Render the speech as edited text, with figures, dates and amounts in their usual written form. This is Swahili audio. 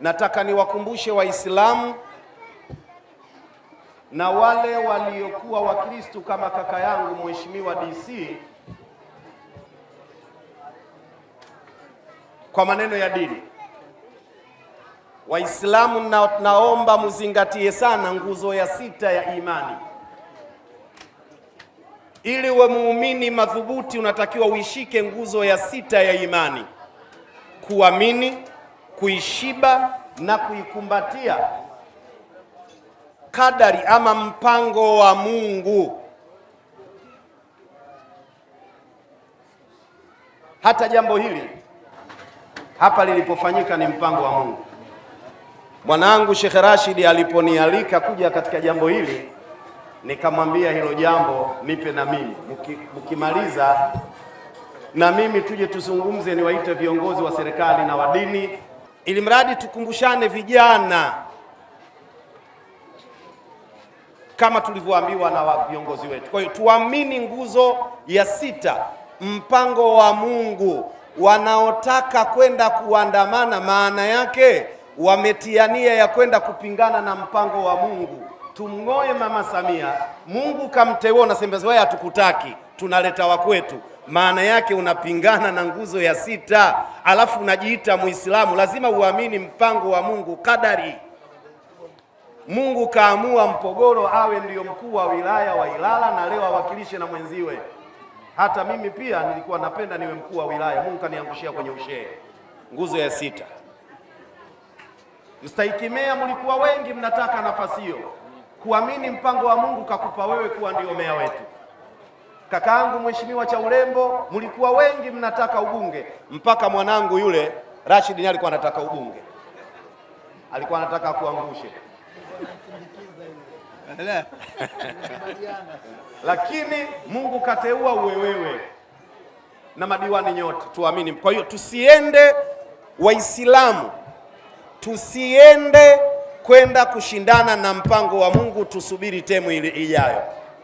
nataka niwakumbushe Waislamu na wale waliokuwa Wakristo kama kaka yangu Mheshimiwa DC kwa maneno ya dini. Waislamu naomba muzingatie sana nguzo ya 6 ya imani. Ili uwe muumini madhubuti unatakiwa uishike nguzo ya 6 ya imani: kuamini, kuishiba na kuikumbatia kadari ama mpango wa Mungu. Hata jambo hili hapa lilipofanyika ni mpango wa Mungu. Mwanangu Sheikh Rashid aliponialika kuja katika jambo hili, nikamwambia hilo jambo nipe na mimi, mkimaliza na mimi tuje tuzungumze, niwaite viongozi wa serikali na wa dini, ili mradi tukumbushane vijana kama tulivyoambiwa na viongozi wetu. Kwa hiyo tuamini nguzo ya 6, mpango wa Mungu. Wanaotaka kwenda kuandamana, maana yake wametiania ya kwenda kupingana na mpango wa Mungu. Tumng'oe Mama Samia. Mungu kamteua, na sembezi wewe hatukutaki, tunaleta wa kwetu. Maana yake unapingana na nguzo ya 6, alafu unajiita Muislamu. Lazima uamini mpango wa Mungu, kadari. Mungu kaamua Mpogoro awe ndiyo mkuu wa wilaya wa Ilala, na leo awakilishe na mwenziwe. Hata mimi pia nilikuwa napenda niwe mkuu wa wilaya, Mungu kaniangushia kwenye ushehe. Nguzo ya 6. Mstahikimea, mlikuwa wengi mnataka nafasi hiyo. Kuamini mpango wa Mungu kakupa wewe kuwa ndio meya wetu. Kakaangu Mheshimiwa Chaurembo, mlikuwa wengi mnataka ubunge, mpaka mwanangu yule Rashid ni alikuwa anataka ubunge, alikuwa anataka kuangushe lakini Mungu kateua uwe wewe na madiwani nyote. Tuamini. Kwa hiyo tusiende, Waislamu tusiende kwenda kushindana na mpango wa Mungu, tusubiri temu ile ijayo.